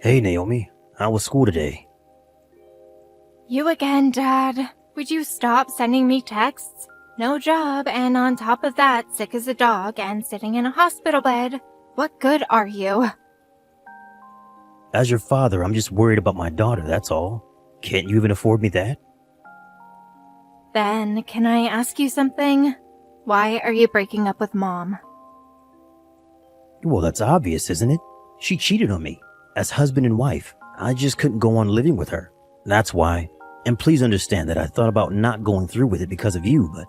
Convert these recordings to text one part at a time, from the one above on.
Hey, Naomi. How was school today? You again, Dad. Would you stop sending me texts? No job, and on top of that, sick as a dog and sitting in a hospital bed. What good are you? As your father, I'm just worried about my daughter, that's all. Can't you even afford me that? Then, can I ask you something? Why are you breaking up with Mom? Well, that's obvious, isn't it? She cheated on me. As husband and wife, I just couldn't go on living with her. That's why. And please understand that I thought about not going through with it because of you, but...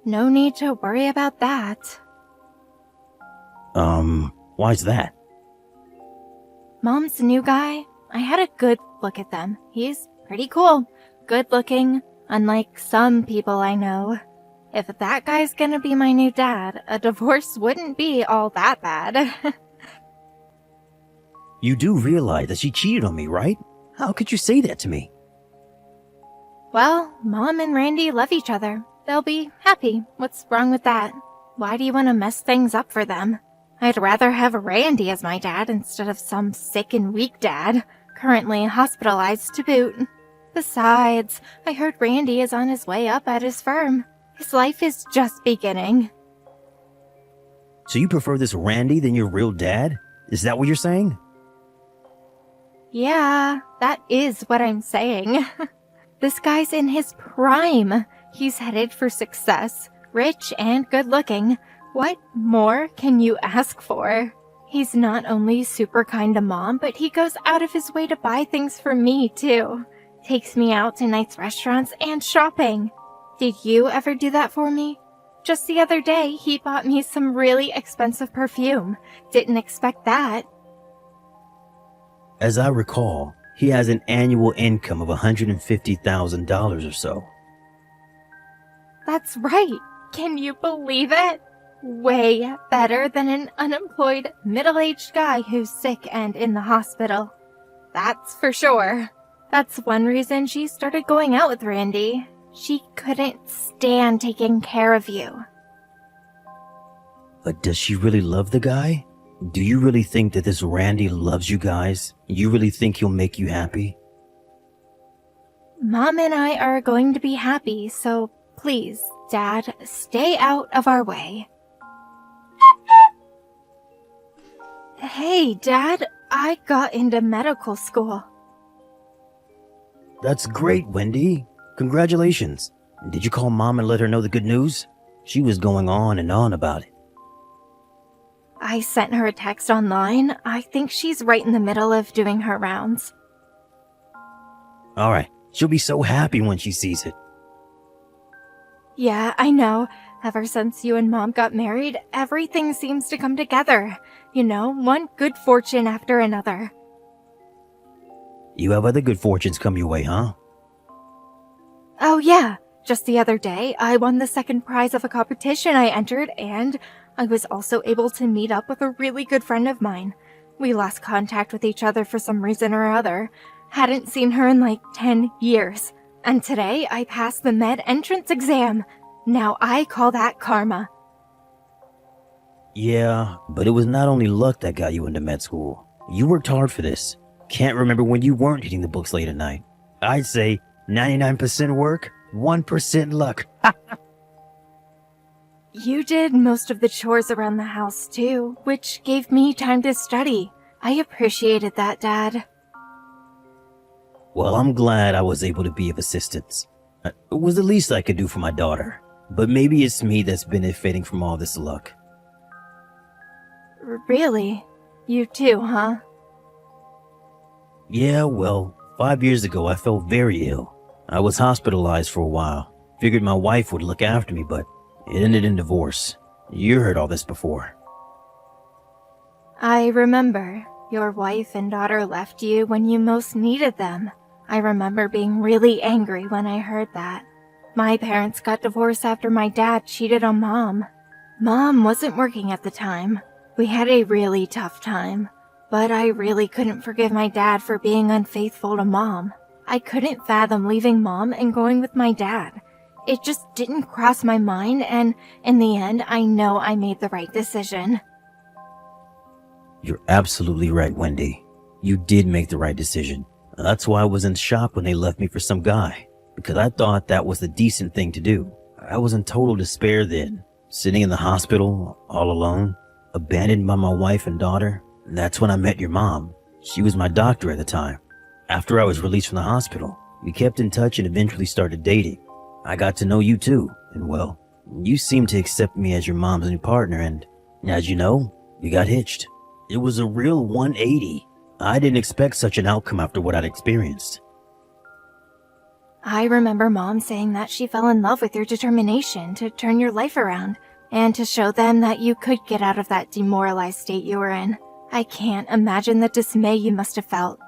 No need to worry about that. Why's that? Mom's new guy, I had a good look at them. He's pretty cool. Good looking, unlike some people I know. If that guy's gonna be my new dad, a divorce wouldn't be all that bad. You do realize that she cheated on me, right? How could you say that to me? Well, Mom and Randy love each other. They'll be happy. What's wrong with that? Why do you want to mess things up for them? I'd rather have Randy as my dad instead of some sick and weak dad, currently hospitalized to boot. Besides, I heard Randy is on his way up at his firm. His life is just beginning. So you prefer this Randy than your real dad? Is that what you're saying? Yeah, that is what I'm saying. This guy's in his prime. He's headed for success, rich and good looking. What more can you ask for? He's not only super kind to Mom, but he goes out of his way to buy things for me, too. Takes me out to nice restaurants and shopping. Did you ever do that for me? Just the other day, he bought me some really expensive perfume. Didn't expect that. As I recall, he has an annual income of $150,000 or so. That's right. Can you believe it? Way better than an unemployed, middle-aged guy who's sick and in the hospital. That's for sure. That's one reason she started going out with Randy. She couldn't stand taking care of you. But does she really love the guy? Do you really think that this Randy loves you guys? You really think he'll make you happy? Mom and I are going to be happy, so please, Dad, stay out of our way. Hey, Dad, I got into medical school. That's great, Wendy. Congratulations. Did you call Mom and let her know the good news? She was going on and on about it. I sent her a text online. I think she's right in the middle of doing her rounds. Alright, she'll be so happy when she sees it. Yeah, I know. Ever since you and Mom got married, everything seems to come together. You know, one good fortune after another. You have other good fortunes come your way, huh? Oh yeah, just the other day, I won the second prize of a competition I entered, and I was also able to meet up with a really good friend of mine. We lost contact with each other for some reason or other. Hadn't seen her in like 10 years. And today, I passed the med entrance exam. Now I call that karma. Yeah, but it was not only luck that got you into med school. You worked hard for this. Can't remember when you weren't hitting the books late at night. I'd say 99% work, 1% luck. You did most of the chores around the house too, which gave me time to study. I appreciated that, Dad. Well, I'm glad I was able to be of assistance. It was the least I could do for my daughter. But maybe it's me that's benefiting from all this luck. Really? You too, huh? Yeah, well, 5 years ago I fell very ill. I was hospitalized for a while. Figured my wife would look after me, but it ended in divorce. You heard all this before. I remember. Your wife and daughter left you when you most needed them. I remember being really angry when I heard that. My parents got divorced after my dad cheated on Mom. Mom wasn't working at the time. We had a really tough time. But I really couldn't forgive my dad for being unfaithful to Mom. I couldn't fathom leaving Mom and going with my dad. It just didn't cross my mind, and in the end, I know I made the right decision. You're absolutely right, Wendy. You did make the right decision. That's why I was in shock when they left me for some guy, because I thought that was the decent thing to do. I was in total despair then, sitting in the hospital all alone, abandoned by my wife and daughter. That's when I met your mom. She was my doctor at the time. After I was released from the hospital, we kept in touch and eventually started dating. I got to know you too, and well, you seemed to accept me as your mom's new partner, and as you know, we got hitched. It was a real 180. I didn't expect such an outcome after what I'd experienced. I remember Mom saying that she fell in love with your determination to turn your life around and to show them that you could get out of that demoralized state you were in. I can't imagine the dismay you must have felt.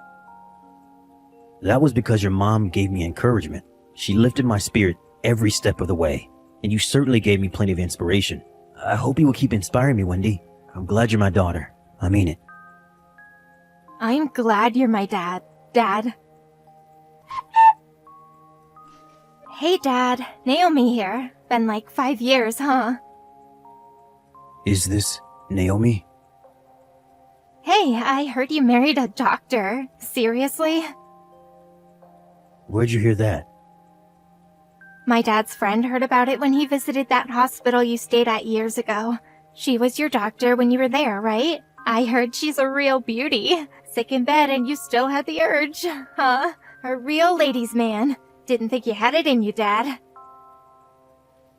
That was because your mom gave me encouragement. She lifted my spirit every step of the way, and you certainly gave me plenty of inspiration. I hope you will keep inspiring me, Wendy. I'm glad you're my daughter. I mean it. I'm glad you're my dad. Dad. Hey, Dad. Naomi here. Been like 5 years, huh? Is this Naomi? Hey, I heard you married a doctor. Seriously? Where'd you hear that? My dad's friend heard about it when he visited that hospital you stayed at years ago. She was your doctor when you were there, right? I heard she's a real beauty. Sick in bed and you still had the urge, huh? A real ladies' man. Didn't think you had it in you, Dad.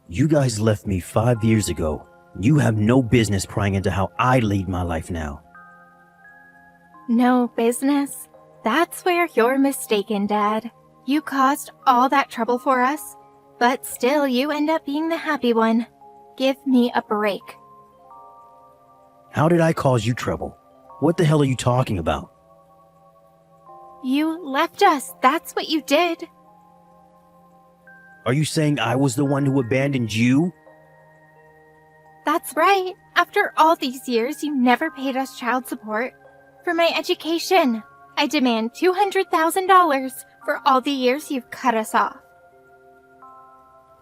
You guys left me 5 years ago. You have no business prying into how I lead my life now. No business? That's where you're mistaken, Dad. You caused all that trouble for us, but still you end up being the happy one. Give me a break. How did I cause you trouble? What the hell are you talking about? You left us. That's what you did. Are you saying I was the one who abandoned you? That's right. After all these years, you never paid us child support. For my education, I demand $200,000 for all the years you've cut us off.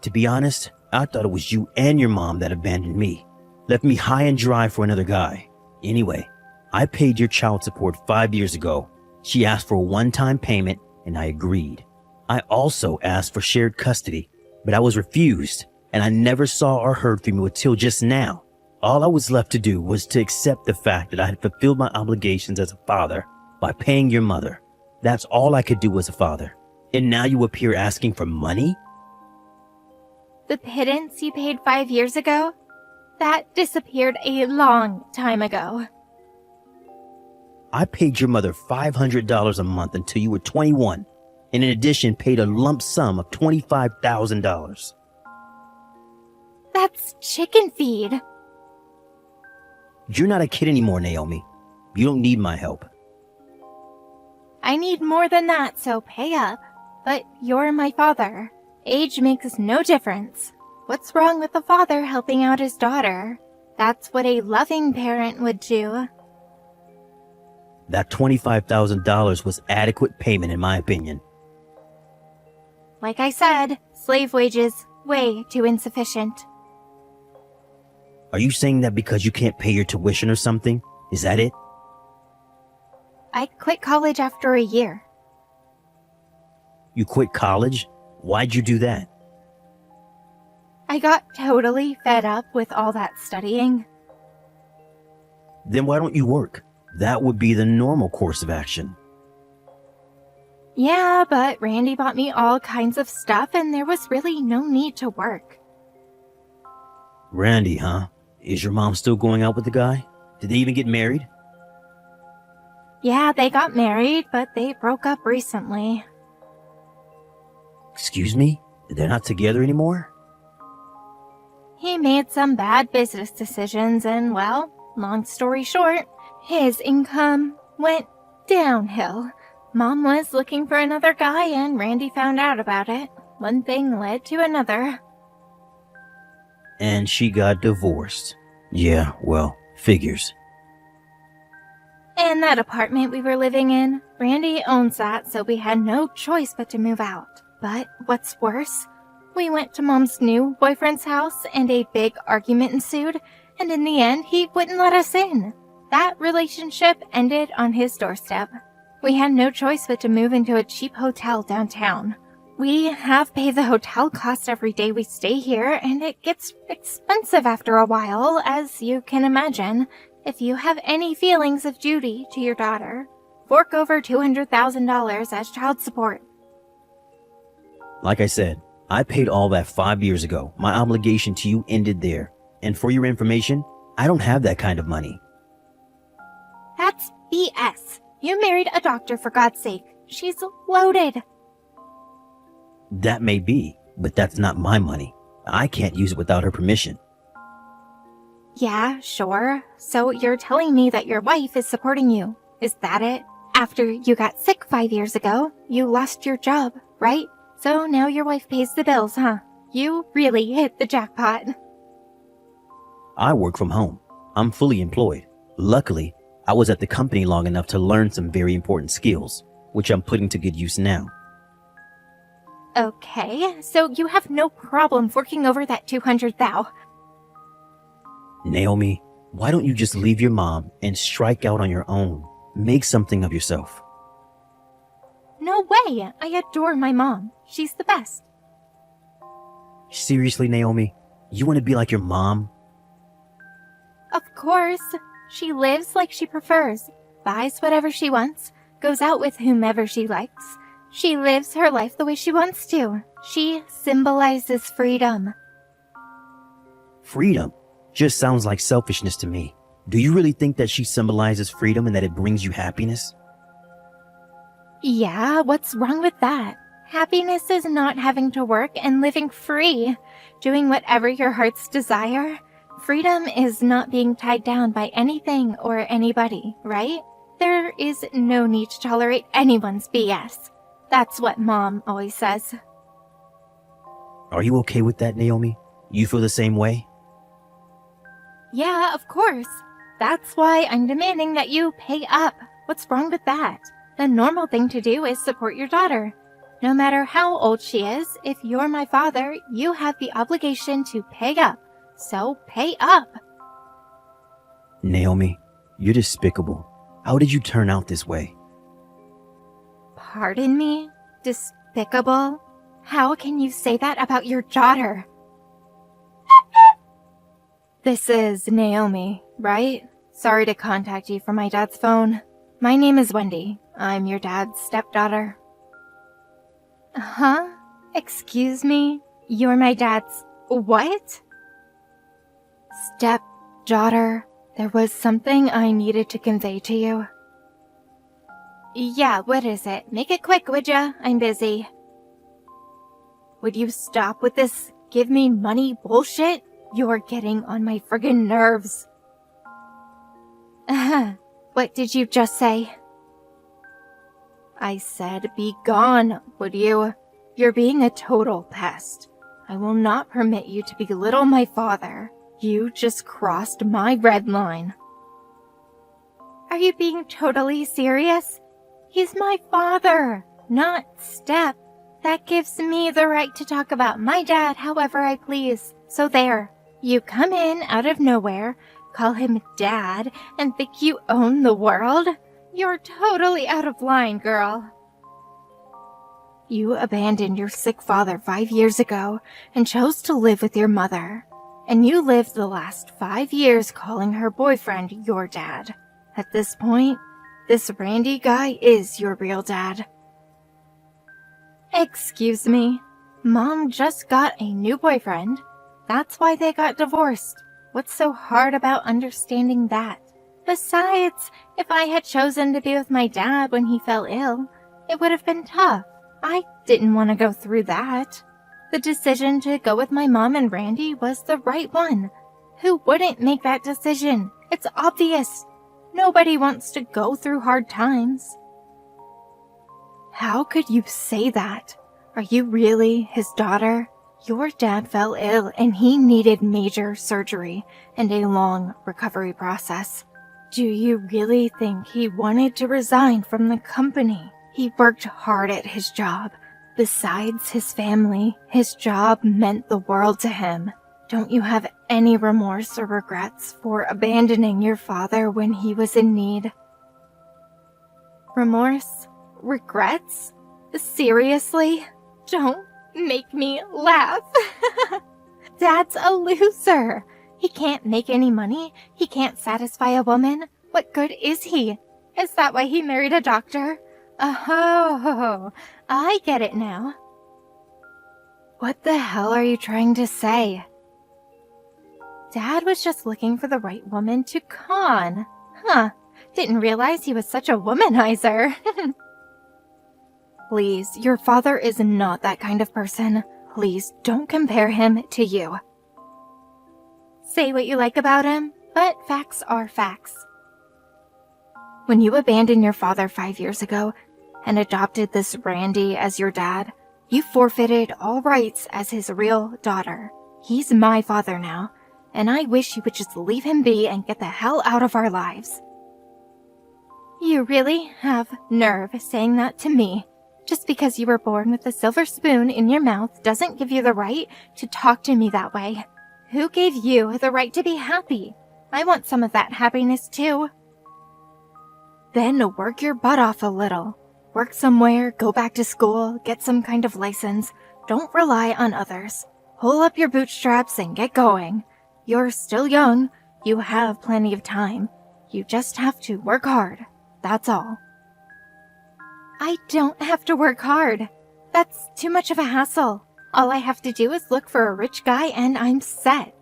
To be honest, I thought it was you and your mom that abandoned me. Left me high and dry for another guy. Anyway, I paid your child support 5 years ago. She asked for a one-time payment, and I agreed. I also asked for shared custody, but I was refused, and I never saw or heard from you until just now. All I was left to do was to accept the fact that I had fulfilled my obligations as a father by paying your mother. That's all I could do as a father. And now you appear asking for money? The pittance you paid 5 years ago? That disappeared a long time ago. I paid your mother $500 a month until you were 21, and in addition paid a lump sum of $25,000. That's chicken feed. You're not a kid anymore, Naomi. You don't need my help. I need more than that, so pay up. But you're my father. Age makes no difference. What's wrong with a father helping out his daughter? That's what a loving parent would do. That $25,000 was adequate payment in my opinion. Like I said, slave wages, way too insufficient. Are you saying that because you can't pay your tuition or something? Is that it? I quit college after a year. You quit college? Why'd you do that? I got totally fed up with all that studying. Then why don't you work? That would be the normal course of action. Yeah, but Randy bought me all kinds of stuff and there was really no need to work. Randy, huh? Is your mom still going out with the guy? Did they even get married? Yeah, they got married, but they broke up recently. Excuse me? They're not together anymore? He made some bad business decisions and, well, long story short, his income went downhill. Mom was looking for another guy and Randy found out about it. One thing led to another. And she got divorced. Yeah, well, figures. And that apartment we were living in, Randy owns that, so we had no choice but to move out. But what's worse, we went to Mom's new boyfriend's house and a big argument ensued, and in the end, he wouldn't let us in. That relationship ended on his doorstep. We had no choice but to move into a cheap hotel downtown. We have paid the hotel cost every day we stay here, and it gets expensive after a while, as you can imagine. If you have any feelings of duty to your daughter, fork over $200,000 as child support. Like I said, I paid all that 5 years ago. My obligation to you ended there. And for your information, I don't have that kind of money. That's BS. You married a doctor, for God's sake. She's loaded. That may be, but that's not my money. I can't use it without her permission. Yeah, sure. So you're telling me that your wife is supporting you. Is that it? After you got sick 5 years ago, you lost your job, right? So now your wife pays the bills, huh? You really hit the jackpot. I work from home. I'm fully employed. Luckily, I was at the company long enough to learn some very important skills, which I'm putting to good use now. Okay, so you have no problem forking over that 200,000. Naomi, why don't you just leave your mom and strike out on your own? Make something of yourself. No way! I adore my mom. She's the best. Seriously, Naomi? You want to be like your mom? Of course. She lives like she prefers, buys whatever she wants, goes out with whomever she likes. She lives her life the way she wants to. She symbolizes freedom. Freedom just sounds like selfishness to me. Do you really think that she symbolizes freedom and that it brings you happiness? Yeah, what's wrong with that? Happiness is not having to work and living free, doing whatever your heart's desire. Freedom is not being tied down by anything or anybody, right? There is no need to tolerate anyone's BS. That's what Mom always says. Are you okay with that, Naomi? You feel the same way? Yeah, of course. That's why I'm demanding that you pay up. What's wrong with that? The normal thing to do is support your daughter. No matter how old she is, if you're my father, you have the obligation to pay up. So pay up. Naomi, you're despicable. How did you turn out this way? Pardon me? Despicable? How can you say that about your daughter? This is Naomi, right? Sorry to contact you from my dad's phone. My name is Wendy. I'm your dad's stepdaughter. Huh? Excuse me? You're my dad's... what? Stepdaughter. There was something I needed to convey to you. Yeah, what is it? Make it quick, would ya? I'm busy. Would you stop with this give me money bullshit? You're getting on my friggin' nerves. What did you just say? I said be gone, would you? You're being a total pest. I will not permit you to belittle my father. You just crossed my red line. Are you being totally serious? He's my father, not Step. That gives me the right to talk about my dad however I please. So there, you come in out of nowhere, call him Dad, and think you own the world? You're totally out of line, girl. You abandoned your sick father 5 years ago and chose to live with your mother. And you lived the last 5 years calling her boyfriend your dad. At this point, this Randy guy is your real dad. Excuse me. Mom just got a new boyfriend. That's why they got divorced. What's so hard about understanding that? Besides, if I had chosen to be with my dad when he fell ill, it would have been tough. I didn't want to go through that. The decision to go with my mom and Randy was the right one. Who wouldn't make that decision? It's obvious. Nobody wants to go through hard times. How could you say that? Are you really his daughter? Your dad fell ill and he needed major surgery and a long recovery process. Do you really think he wanted to resign from the company? He worked hard at his job. Besides his family, his job meant the world to him. Don't you have any remorse or regrets for abandoning your father when he was in need? Remorse? Regrets? Seriously? Don't make me laugh. Dad's a loser. He can't make any money. He can't satisfy a woman. What good is he? Is that why he married a doctor? Oh, I get it now. What the hell are you trying to say? Dad was just looking for the right woman to con. Huh, didn't realize he was such a womanizer. Please, your father is not that kind of person. Please don't compare him to you. Say what you like about him, but facts are facts. When you abandoned your father 5 years ago and adopted this Randy as your dad, you forfeited all rights as his real daughter. He's my father now, and I wish you would just leave him be and get the hell out of our lives. You really have nerve saying that to me. Just because you were born with a silver spoon in your mouth doesn't give you the right to talk to me that way. Who gave you the right to be happy? I want some of that happiness too. Then work your butt off a little. Work somewhere, go back to school, get some kind of license. Don't rely on others. Pull up your bootstraps and get going. You're still young. You have plenty of time. You just have to work hard. That's all. I don't have to work hard. That's too much of a hassle. All I have to do is look for a rich guy and I'm set.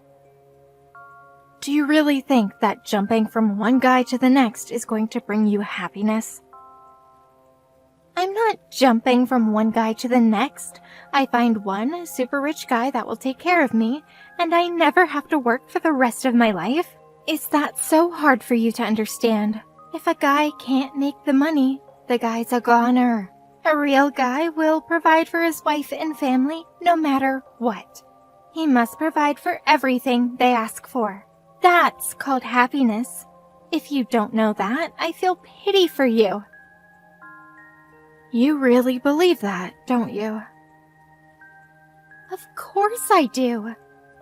Do you really think that jumping from one guy to the next is going to bring you happiness? I'm not jumping from one guy to the next. I find one super rich guy that will take care of me, and I never have to work for the rest of my life. Is that so hard for you to understand? If a guy can't make the money, the guy's a goner. A real guy will provide for his wife and family no matter what. He must provide for everything they ask for. That's called happiness. If you don't know that, I feel pity for you. You really believe that, don't you? Of course I do.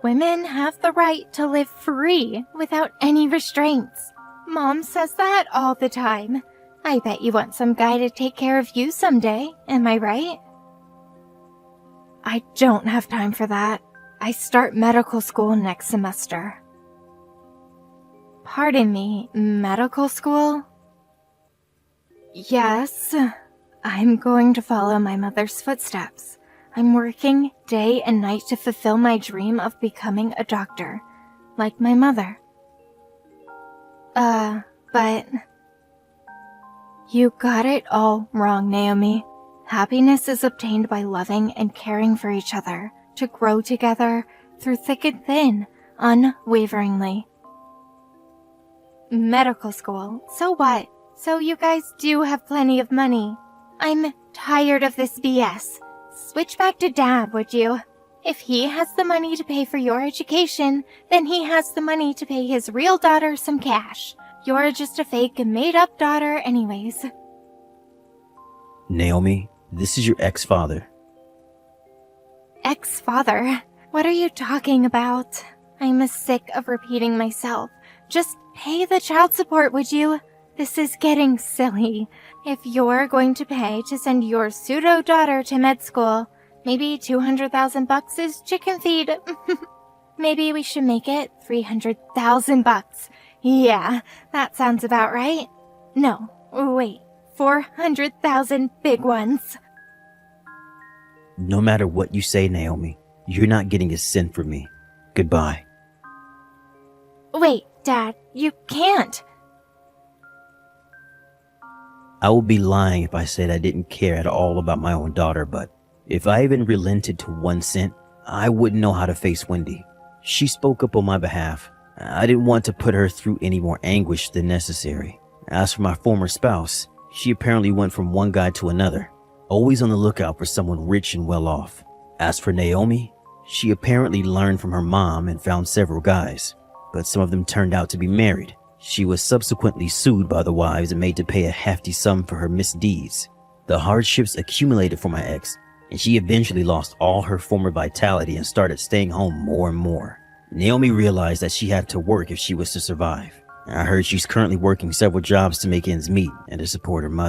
Women have the right to live free without any restraints. Mom says that all the time. I bet you want some guy to take care of you someday, am I right? I don't have time for that. I start medical school next semester. Pardon me, medical school? Yes, I'm going to follow my mother's footsteps. I'm working day and night to fulfill my dream of becoming a doctor, like my mother. But... You got it all wrong, Naomi. Happiness is obtained by loving and caring for each other, to grow together through thick and thin, unwaveringly. Medical school, so what? So you guys do have plenty of money. I'm tired of this BS. Switch back to Dad, would you? If he has the money to pay for your education, then he has the money to pay his real daughter some cash. You're just a fake, made-up daughter anyways. Naomi, this is your ex-father. Ex-father? What are you talking about? I'm sick of repeating myself. Just pay the child support, would you? This is getting silly. If you're going to pay to send your pseudo-daughter to med school, maybe $200,000 is chicken feed. Maybe we should make it $300,000. Yeah, that sounds about right. No, wait, 400,000 big ones. No matter what you say, Naomi, you're not getting a cent from me. Goodbye. Wait, Dad, you can't. I would be lying if I said I didn't care at all about my own daughter, but if I even relented to 1 cent, I wouldn't know how to face Wendy. She spoke up on my behalf. I didn't want to put her through any more anguish than necessary. As for my former spouse, she apparently went from one guy to another, always on the lookout for someone rich and well off. As for Naomi, she apparently learned from her mom and found several guys, but some of them turned out to be married. She was subsequently sued by the wives and made to pay a hefty sum for her misdeeds. The hardships accumulated for my ex, and she eventually lost all her former vitality and started staying home more and more. Naomi realized that she had to work if she was to survive. I heard she's currently working several jobs to make ends meet and to support her mother.